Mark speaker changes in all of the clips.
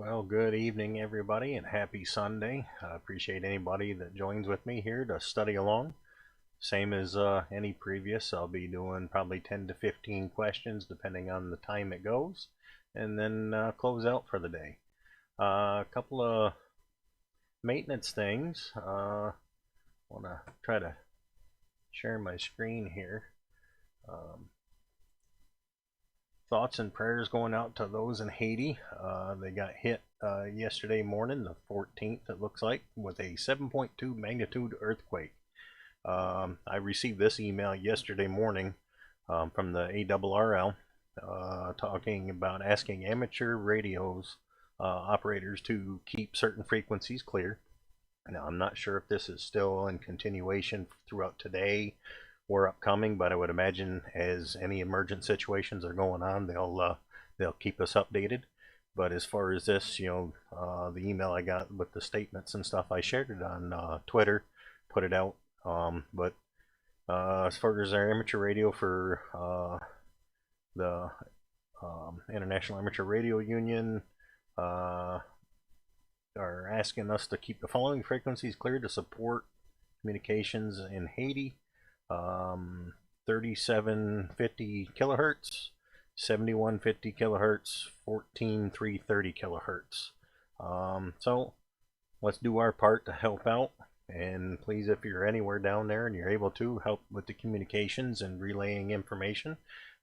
Speaker 1: Well, good evening, everybody, and happy Sunday. I appreciate anybody that joins with me here to study along. Same as any previous, I'll be doing probably 10 to 15 questions depending on the time it goes, and then close out for the day. A couple of maintenance things. Want to try to share my screen here. Thoughts and prayers going out to those in Haiti. They got hit yesterday morning, the 14th, it looks like, with a 7.2 magnitude earthquake. I received this email yesterday morning from the ARRL talking about asking amateur radios operators to keep certain frequencies clear. Now, I'm not sure if this is still in continuation throughout today or upcoming, but I would imagine as any emergent situations are going on, they'll keep us updated. But as far as this, the email I got with the statements and stuff, I shared it on Twitter, put it out. But as far as our amateur radio for the International Amateur Radio Union, are asking us to keep the following frequencies clear to support communications in Haiti. 3750 kilohertz, 7150 kilohertz, 14330 kilohertz. So let's do our part to help out. And please, if you're anywhere down there and you're able to help with the communications and relaying information,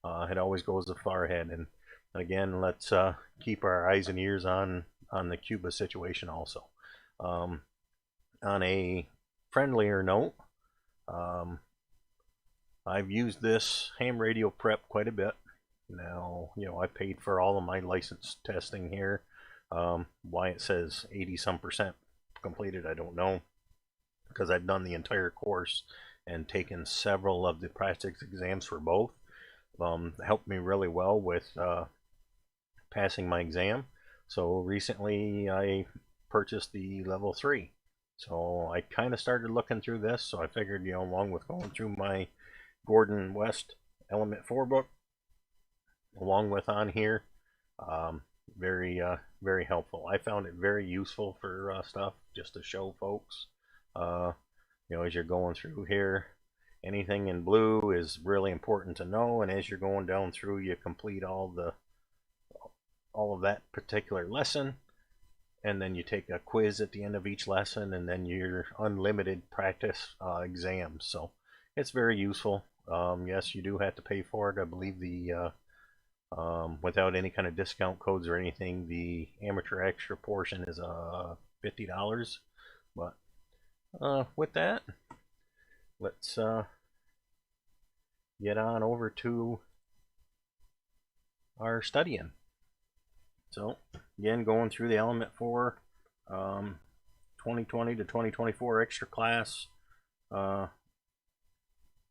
Speaker 1: it always goes far ahead. And again, let's keep our eyes and ears on the Cuba situation also. On a friendlier note, I've used this ham radio prep quite a bit. Now, I paid for all of my license testing here. Why it says 80-some% completed, I don't know, because I've done the entire course and taken several of the practice exams for both. Helped me really well with passing my exam. So recently I purchased the level 3. So I kind of started looking through this, so I figured, along with going through my Gordon West Element 4 book, along with on here, very helpful. I found it very useful for stuff, just to show folks, as you're going through here, anything in blue is really important to know, and as you're going down through, you complete all of that particular lesson, and then you take a quiz at the end of each lesson, and then your unlimited practice exams. So it's very useful. Yes, you do have to pay for it. I believe the without any kind of discount codes or anything, the amateur extra portion is $50. But with that, let's get on over to our studying. So again, going through the Element 4 2020 to 2024 extra class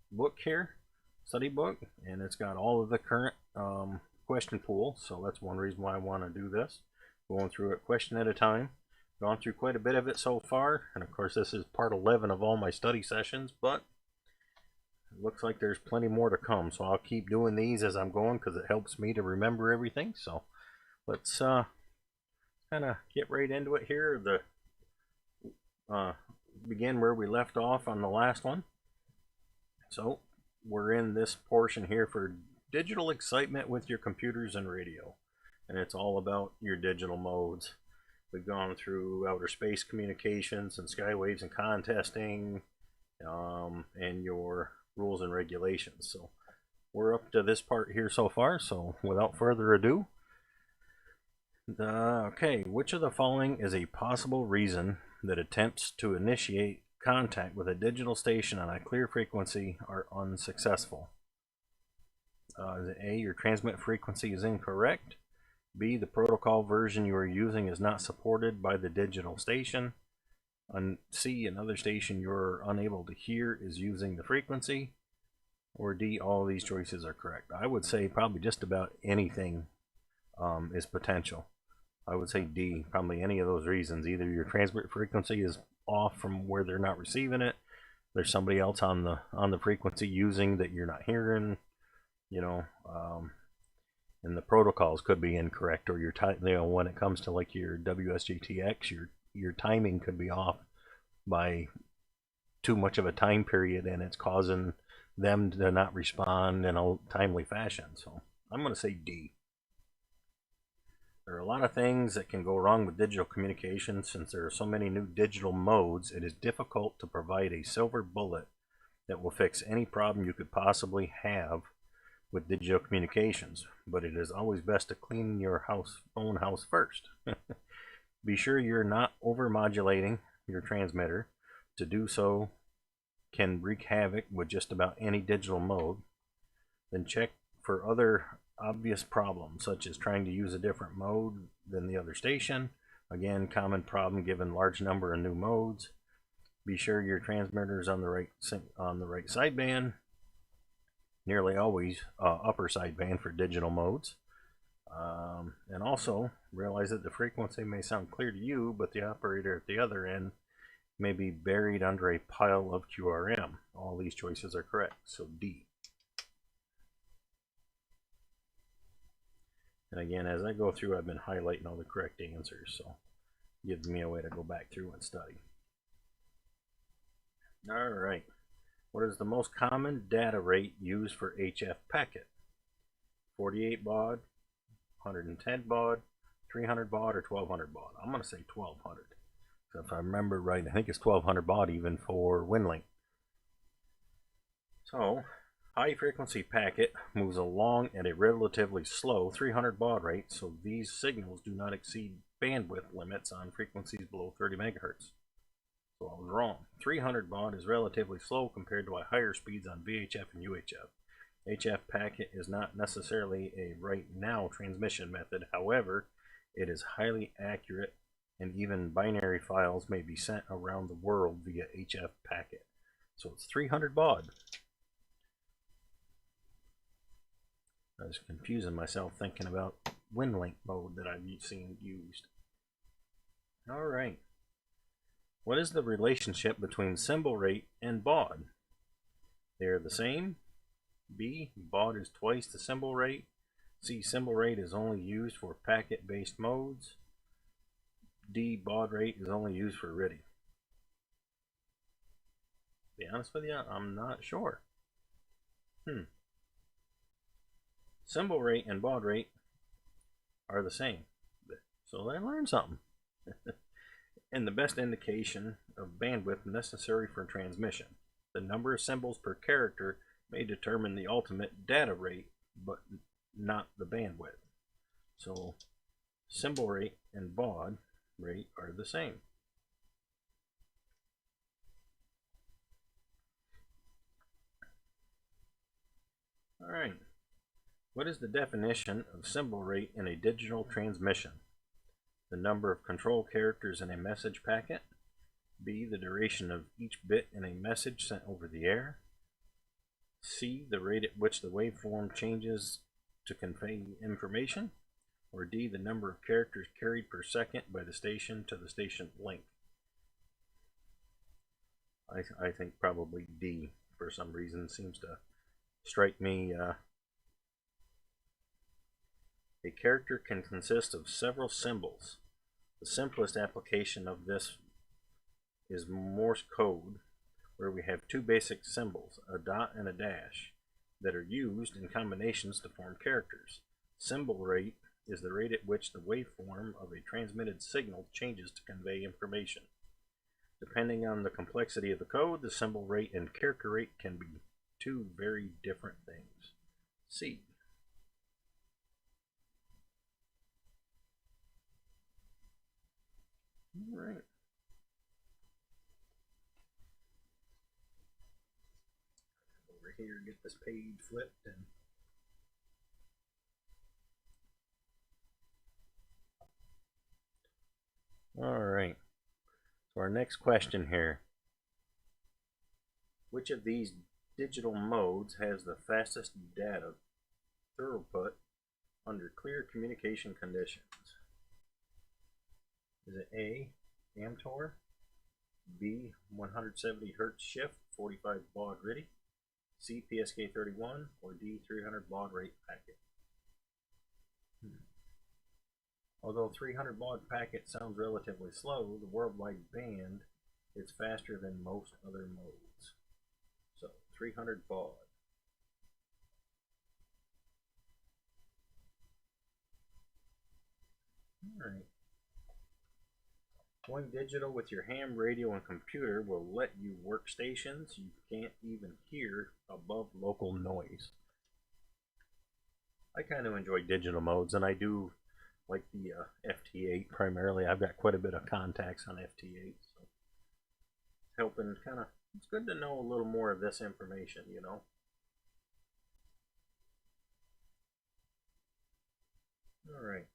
Speaker 1: book here, study book, and it's got all of the current question pool. So that's one reason why I want to do this, going through it question at a time. Gone through quite a bit of it so far, and of course this is part 11 of all my study sessions, but it looks like there's plenty more to come. So I'll keep doing these as I'm going because it helps me to remember everything. So let's kind of get right into it here. Begin where we left off on the last one. So we're in this portion here for digital excitement with your computers and radio, and it's all about your digital modes. We've gone through outer space communications and skywaves and contesting, and your rules and regulations. So we're up to this part here so far, so without further ado, okay, which of the following is a possible reason that attempts to initiate contact with a digital station on a clear frequency are unsuccessful? Is it A, your transmit frequency is incorrect? B, the protocol version you are using is not supported by the digital station? And C, another station you're unable to hear is using the frequency? Or D, all of these choices are correct? I would say probably just about anything is potential. I would say D, probably any of those reasons. Either your transmit frequency is off from where they're not receiving it, there's somebody else on the frequency using that you're not hearing, and the protocols could be incorrect, or your time, when it comes to like your WSGTX, your timing could be off by too much of a time period, and it's causing them to not respond in a timely fashion. So I'm going to say D. There are a lot of things that can go wrong with digital communication. Since there are so many new digital modes, it is difficult to provide a silver bullet that will fix any problem you could possibly have with digital communications, but it is always best to clean your own house first. Be sure you're not over-modulating your transmitter. To do so can wreak havoc with just about any digital mode. Then check for other obvious problems, such as trying to use a different mode than the other station. Again, common problem given large number of new modes. Be sure your transmitter is on the right sideband. Nearly always upper sideband for digital modes. And also realize that the frequency may sound clear to you, but the operator at the other end may be buried under a pile of QRM. All these choices are correct, so D. And again, as I go through, I've been highlighting all the correct answers, so it gives me a way to go back through and study. All right. What is the most common data rate used for HF packet? 48 baud, 110 baud, 300 baud, or 1200 baud? I'm going to say 1200. So if I remember right, I think it's 1200 baud even for WinLink. So, high frequency packet moves along at a relatively slow 300 baud rate, so these signals do not exceed bandwidth limits on frequencies below 30 megahertz. So I was wrong. 300 baud is relatively slow compared to higher speeds on VHF and UHF. HF packet is not necessarily a right now transmission method. However, it is highly accurate, and even binary files may be sent around the world via HF packet. So it's 300 baud. I was confusing myself thinking about WinLink mode that I've seen used. All right. What is the relationship between symbol rate and baud? They are the same. B, baud is twice the symbol rate. C, symbol rate is only used for packet-based modes. D, baud rate is only used for RTTY. To be honest with you, I'm not sure. Symbol rate and baud rate are the same. So I learned something. And the best indication of bandwidth necessary for transmission. The number of symbols per character may determine the ultimate data rate, but not the bandwidth. So symbol rate and baud rate are the same. All right. What is the definition of symbol rate in a digital transmission? The number of control characters in a message packet. B, the duration of each bit in a message sent over the air. C, the rate at which the waveform changes to convey information. Or D, the number of characters carried per second by the station to the station link. I think probably D, for some reason, seems to strike me. A character can consist of several symbols. The simplest application of this is Morse code, where we have two basic symbols, a dot and a dash, that are used in combinations to form characters. Symbol rate is the rate at which the waveform of a transmitted signal changes to convey information. Depending on the complexity of the code, the symbol rate and character rate can be two very different things. C. All right. Over here, get this page flipped and all right. So our next question here. Which of these digital modes has the fastest data throughput under clear communication conditions? Is it A, Amtor, B, 170 Hz shift, 45 baud RTTY, C, PSK31, or D, 300 baud rate packet? Although 300 baud packet sounds relatively slow, the worldwide band is faster than most other modes. So 300 baud. Alright. Going digital with your ham radio and computer will let you work stations you can't even hear above local noise. I kind of enjoy digital modes, and I do like the FT8 primarily. I've got quite a bit of contacts on FT8, so helping kind of, it's good to know a little more of this information, you know. Alright.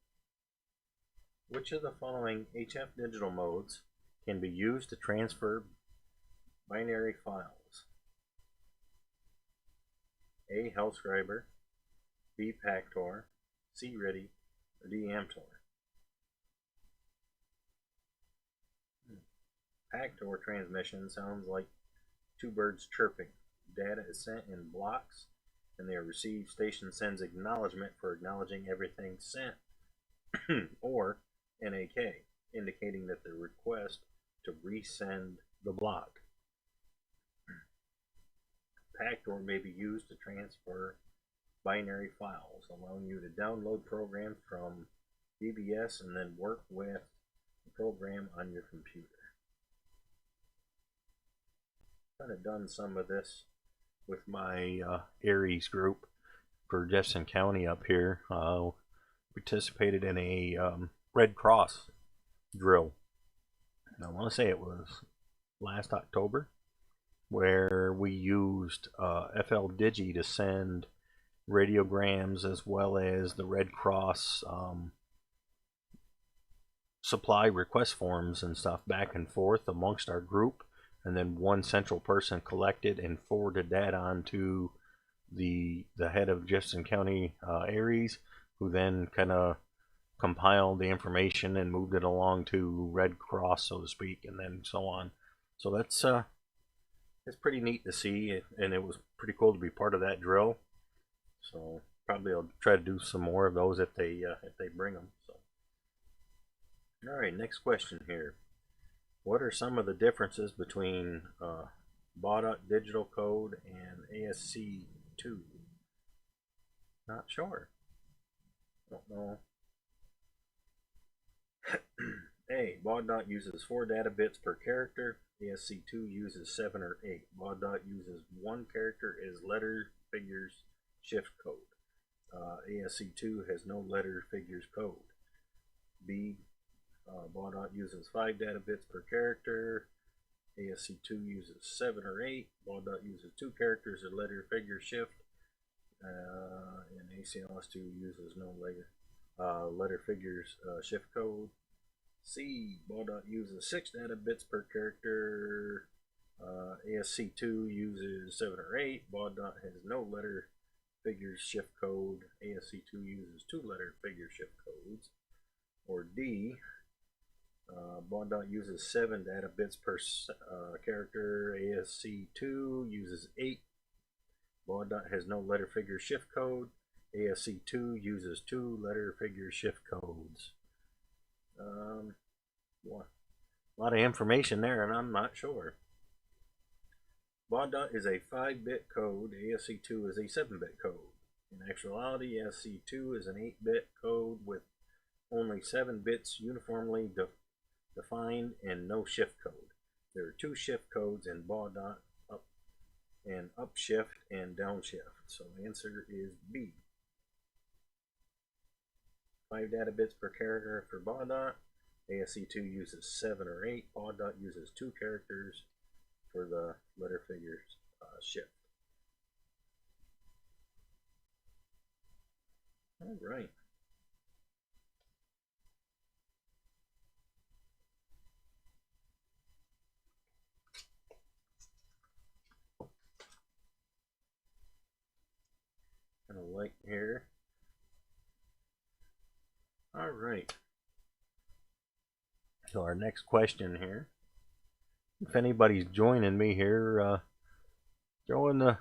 Speaker 1: Which of the following HF digital modes can be used to transfer binary files? A. Hellscriber, B. Pactor, C. Ready, or D. Amtor? Pactor transmission sounds like two birds chirping. Data is sent in blocks, and they are received. Station sends acknowledgement for acknowledging everything sent, or NAK, indicating that the request to resend the block. Pactor may be used to transfer binary files, allowing you to download programs from BBS and then work with the program on your computer. Kind of done some of this with my Aries group for Jefferson County up here. Participated in a Red Cross drill. And I want to say it was last October, where we used FL Digi to send radiograms as well as the Red Cross supply request forms and stuff back and forth amongst our group, and then one central person collected and forwarded that on to the head of Jefferson County Aries, who then kind of compiled the information and moved it along to Red Cross, so to speak, and then so on. So that's it's pretty neat to see, and it was pretty cool to be part of that drill. So probably I'll try to do some more of those if they bring them. So, all right, next question here. What are some of the differences between Baud digital code and ASC2? Not sure. Don't know. A. Baud uses 4 data bits per character. ASC2 uses 7 or 8. Baud uses 1 character as letter, figures, shift code. ASC2 has no letter, figures, code. B. Baud uses 5 data bits per character. ASC2 uses 7 or 8. Baud uses 2 characters as letter, figure, shift. And ACLS2 uses no letter, figures, shift code. C. Baud uses 6 data bits per character. ASC2 uses 7 or 8. Baud has no letter, figures, shift code. ASC2 uses 2 letter, figure, shift codes. Or D. Baud uses 7 data bits per character. ASC2 uses 8. Baud has no letter, figure, shift code. ASC2 uses 2 letter, figure, shift codes. A lot of information there, and I'm not sure. Baud is a 5-bit code. ASC2 is a 7-bit code. In actuality, ASC2 is an 8-bit code with only 7 bits uniformly defined and no shift code. There are 2 shift codes in Baud, up and upshift and downshift. So the answer is B. 5 data bits per character for Baud. ASC2 uses 7 or 8. Baud uses 2 characters for the letter figures shift. All right. Kind of light here. All right. So our next question here. If anybody's joining me here, throw in the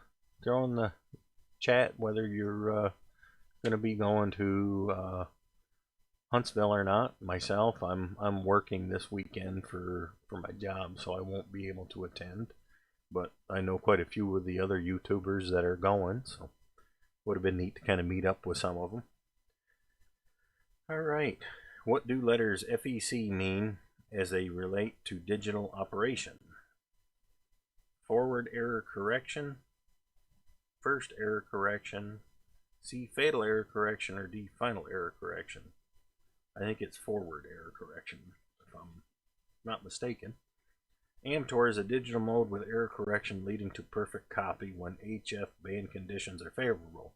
Speaker 1: chat whether you're going to be going to Huntsville or not, myself, I'm working this weekend for my job, so I won't be able to attend. But I know quite a few of the other YouTubers that are going, so would have been neat to kind of meet up with some of them. All right, what do letters FEC mean as they relate to digital operation? Forward error correction, first error correction, C, fatal error correction, or D, final error correction. I think it's forward error correction, if I'm not mistaken. AMTOR is a digital mode with error correction leading to perfect copy when HF band conditions are favorable.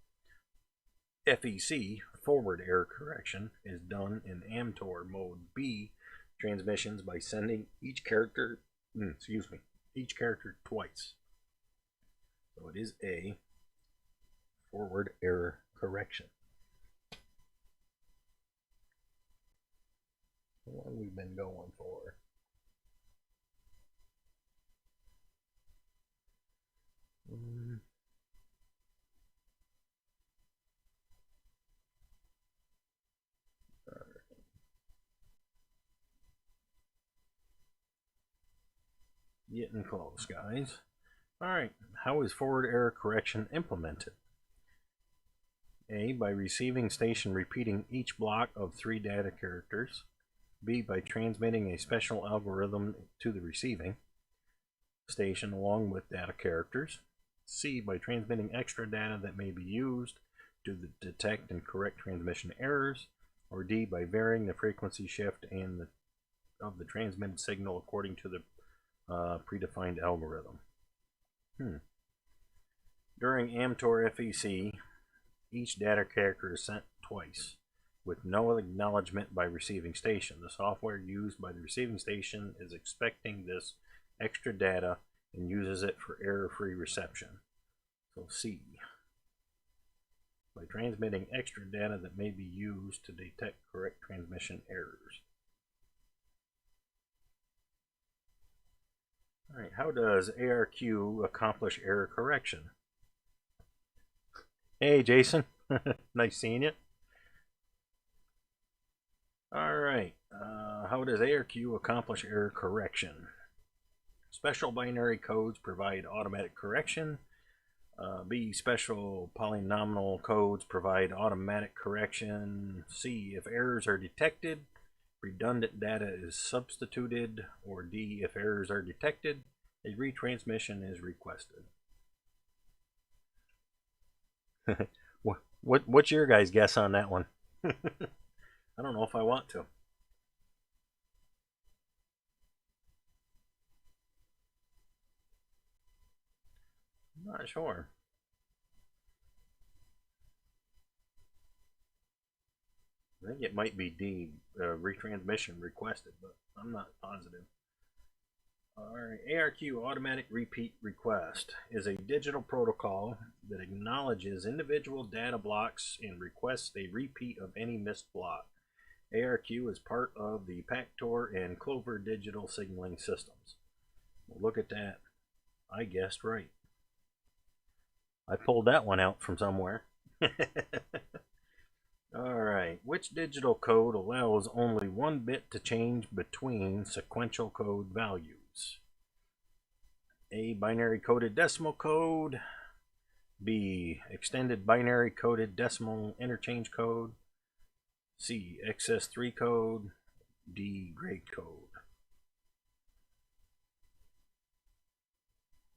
Speaker 1: FEC, forward error correction, is done in AMTOR mode B transmissions by sending each character twice. So it is A, forward error correction. How long have we been going for? Getting close, guys. Alright, how is forward error correction implemented? A, by receiving station repeating each block of 3 data characters. B, by transmitting a special algorithm to the receiving station along with data characters. C, by transmitting extra data that may be used to detect and correct transmission errors. Or D, by varying the frequency shift of the transmitted signal according to the predefined algorithm. During AMTOR FEC, each data character is sent twice, with no acknowledgement by receiving station. The software used by the receiving station is expecting this extra data and uses it for error-free reception. So C, by transmitting extra data that may be used to detect correct transmission errors. All right, how does ARQ accomplish error correction? Hey, Jason. Nice seeing you. All right, how does ARQ accomplish error correction? Special binary codes provide automatic correction. B, special polynomial codes provide automatic correction. C, if errors are detected, redundant data is substituted. Or D, if errors are detected, a retransmission is requested. What's your guys' guess on that one? I don't know if I want to. I'm not sure. I think it might be D, retransmission requested, but I'm not positive. Alright, ARQ, automatic repeat request, is a digital protocol that acknowledges individual data blocks and requests a repeat of any missed block. ARQ is part of the Pactor and Clover digital signaling systems. Well, look at that. I guessed right. I pulled that one out from somewhere. Alright, which digital code allows only one bit to change between sequential code values? A, binary coded decimal code. B, extended binary coded decimal interchange code. C, XS3 code. D, gray code.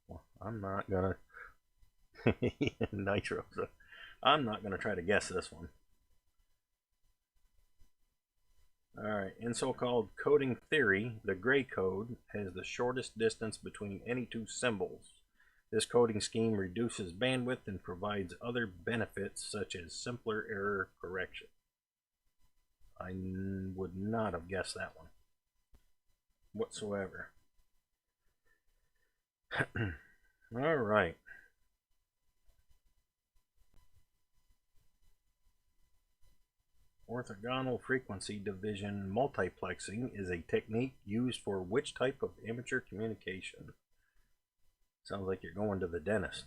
Speaker 1: Well, I'm not gonna Nitro, so I'm not gonna try to guess this one. Alright, in so-called coding theory, the gray code has the shortest distance between any two symbols. This coding scheme reduces bandwidth and provides other benefits such as simpler error correction. I would not have guessed that one whatsoever. Alright. Orthogonal frequency division multiplexing is a technique used for which type of amateur communication? Sounds like you're going to the dentist.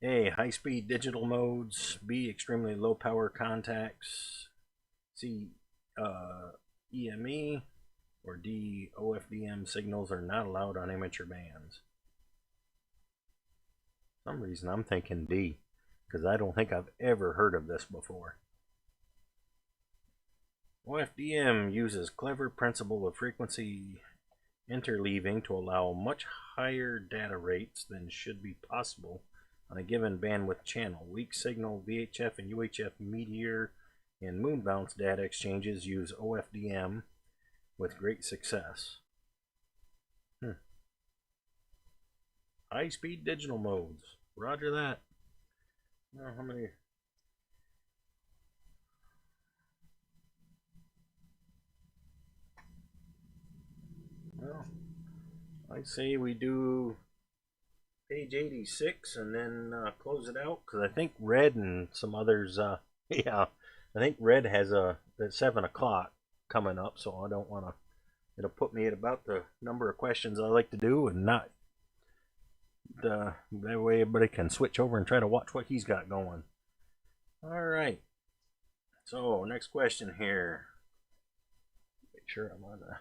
Speaker 1: A. High-speed digital modes. B. Extremely low power contacts. C. EME. Or D. OFDM signals are not allowed on amateur bands. For some reason I'm thinking D, because I don't think I've ever heard of this before. OFDM uses clever principle of frequency interleaving to allow much higher data rates than should be possible on a given bandwidth channel. Weak signal VHF and UHF meteor and moon bounce data exchanges use OFDM with great success. High-speed digital modes. Roger that. Now, how many? Well, I say we do page 86 and then close it out, because I think Red and some others, yeah, I think Red has at 7 o'clock coming up, so I don't want to, it'll put me at about the number of questions I like to do, and not that way everybody can switch over and try to watch what he's got going. All right, so next question here. Make sure I'm on the.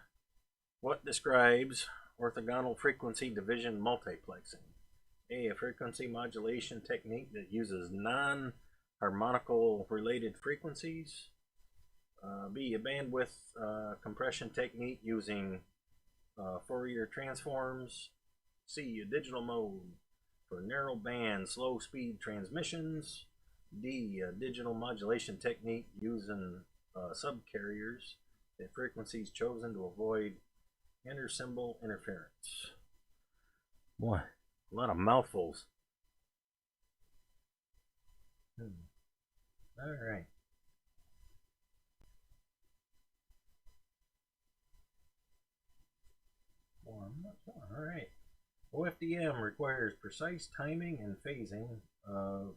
Speaker 1: What describes orthogonal frequency division multiplexing? A frequency modulation technique that uses non-harmonical related frequencies. B, a bandwidth compression technique using Fourier transforms. C, a digital mode for narrow band slow speed transmissions. D, a digital modulation technique using subcarriers at frequencies chosen to avoid intersymbol interference. Boy, a lot of mouthfuls. All right. Well, I'm not sure. All right. OFDM requires precise timing and phasing of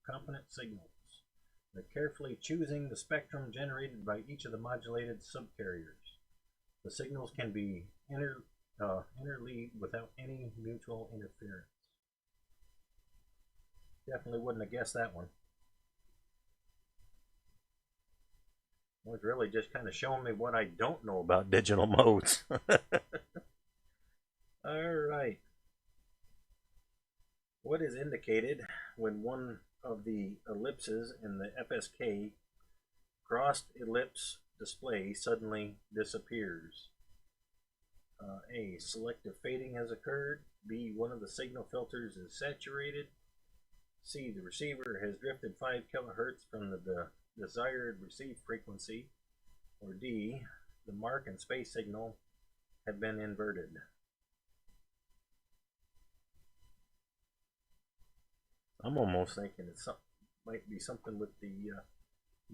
Speaker 1: component signals. By carefully choosing the spectrum generated by each of the modulated subcarriers, the signals can be interleaved without any mutual interference. Definitely wouldn't have guessed that one. It was really just kind of showing me what I don't know about digital modes. All right. What is indicated when one of the ellipses in the FSK crossed ellipse display suddenly disappears? A, selective fading has occurred. B, one of the signal filters is saturated. C, the receiver has drifted 5 kilohertz from the desired receive frequency. Or D, the mark and space signal have been inverted. I'm almost thinking it might be something with the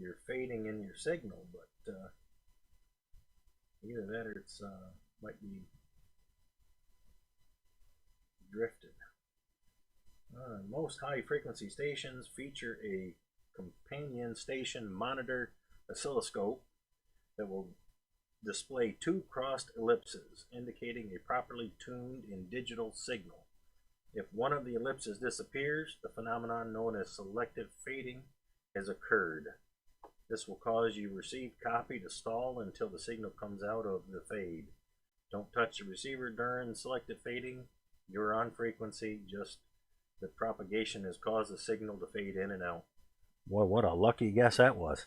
Speaker 1: your fading in your signal, but either that or it's might be drifted. Most high frequency stations feature a companion station monitor oscilloscope that will display 2 crossed ellipses indicating a properly tuned and digital signal. If one of the ellipses disappears, the phenomenon known as selective fading has occurred. This will cause your received copy to stall until the signal comes out of the fade. Don't touch the receiver during selective fading. You're on frequency, just the propagation has caused the signal to fade in and out. Boy, what a lucky guess that was.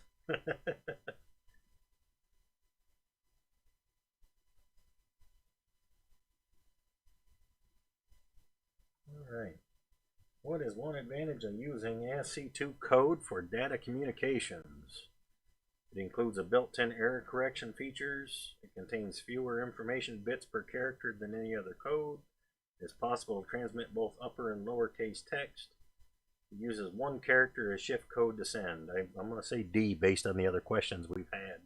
Speaker 1: Alright. What is one advantage of using ASCII2 code for data communications? It includes a built-in error correction features. It contains fewer information bits per character than any other code. It's possible to transmit both upper and lowercase text. It uses 1 character as shift code to send. I'm going to say D based on the other questions we've had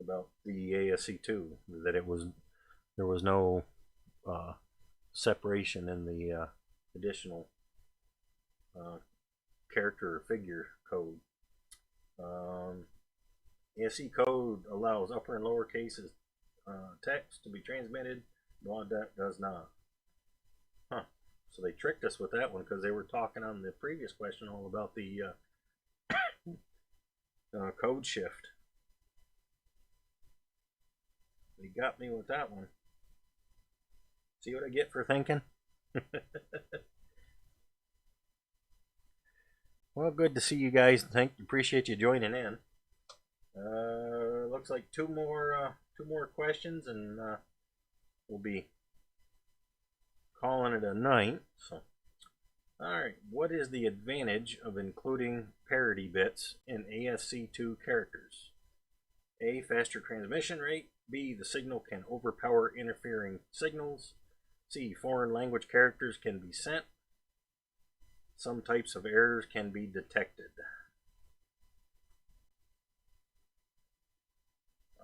Speaker 1: about the ASCII2, that there was no separation in the additional character or figure code. ASCII code allows upper and lower cases text to be transmitted. Baud does not. So they tricked us with that one because they were talking on the previous question all about the code shift. They got me with that one. See what I get for thinking? Well, good to see you guys. Appreciate you joining in. Looks like two more questions, and we'll be calling it a night. So, all right. What is the advantage of including parity bits in ASC2 characters? A, faster transmission rate. B, the signal can overpower interfering signals. C, foreign language characters can be sent. Some types of errors can be detected.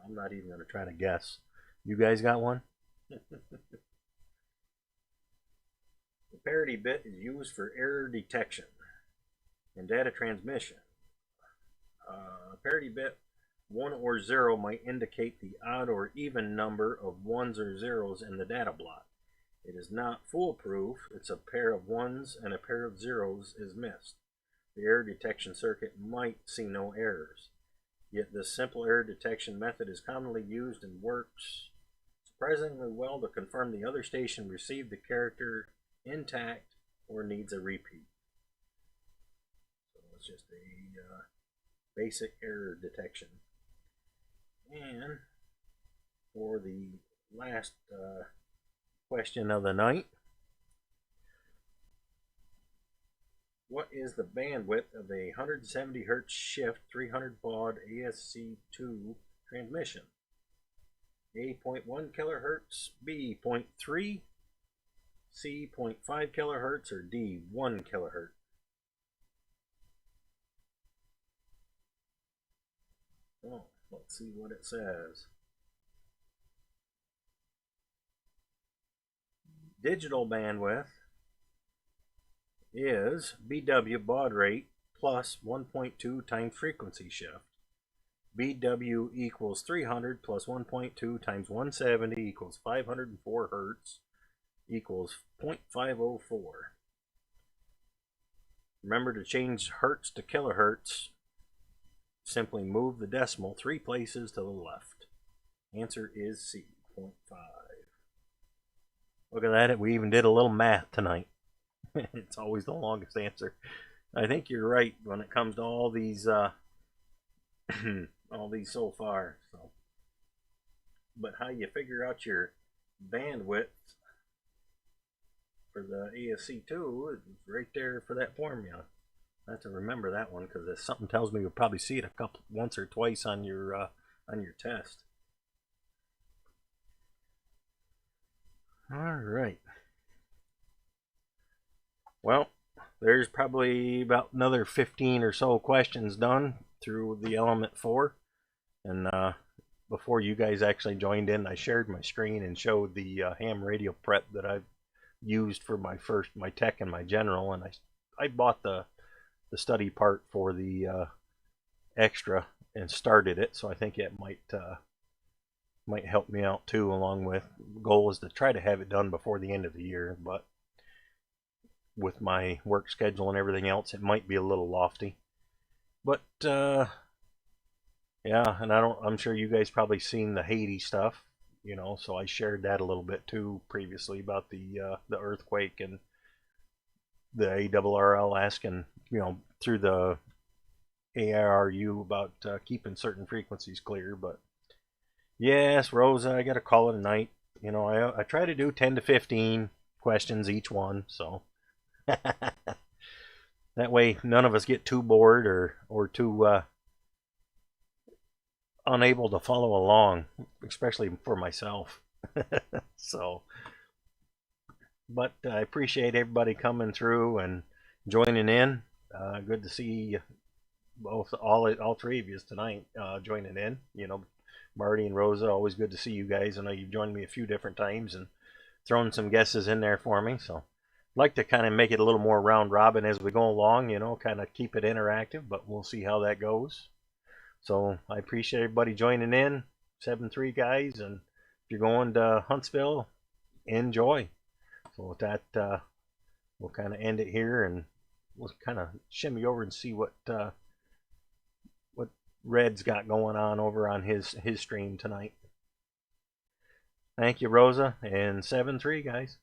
Speaker 1: I'm not even going to try to guess. You guys got one? The parity bit is used for error detection and data transmission. Parity bit 1 or 0 might indicate the odd or even number of ones or zeros in the data block. It is not foolproof. It's a pair of ones and a pair of zeros is missed. The error detection circuit might see no errors. Yet this simple error detection method is commonly used and works surprisingly well to confirm the other station received the character intact or needs a repeat. So it's just a basic error detection. And for the last question of the night, what is the bandwidth of a 170 Hz shift 300 baud ASC2 transmission? A, 0.1 kilohertz, B, 0.3, C, 0.5 kilohertz, or D, 1 kilohertz? Oh, let's see what it says. Digital bandwidth is BW baud rate plus 1.2 times frequency shift. BW equals 300 plus 1.2 times 170 equals 504 hertz equals 0.504. Remember to change hertz to kilohertz. Simply move the decimal 3 places to the left. Answer is C, 0.5. Look at that, we even did a little math tonight. It's always the longest answer. I think you're right when it comes to all these all these so far. So, but how you figure out your bandwidth for the ASC2 is right there for that formula. I have to remember that one because something tells me you'll probably see it once or twice on your test. All right. Well, there's probably about another 15 or so questions done through the Element 4. And before you guys actually joined in, I shared my screen and showed the ham radio prep that I've used for my tech and my general. And I bought the study part for the extra and started it. So I think it might help me out too, along with the goal is to try to have it done before the end of the year, but with my work schedule and everything else, it might be a little lofty. But yeah, and I'm sure you guys probably seen the Haiti stuff, you know, so I shared that a little bit too previously about the earthquake and the ARRL asking, you know, through the ARRU about keeping certain frequencies clear. But yes, Rosa, I got to call it a night. You know, I try to do 10 to 15 questions each one, so that way none of us get too bored or too unable to follow along, especially for myself. So, but I appreciate everybody coming through and joining in. Good to see all three of you tonight joining in. You know, Marty and Rosa, always good to see you guys. I know you've joined me a few different times and thrown some guesses in there for me. So I'd like to kind of make it a little more round robin as we go along, you know, kind of keep it interactive, but we'll see how that goes. So I appreciate everybody joining in, 7-3 guys, and if you're going to Huntsville, enjoy. So with that, we'll kind of end it here, and we'll kind of shimmy over and see what Red's got going on over on his stream tonight. Thank you, Rosa, and 7-3, guys.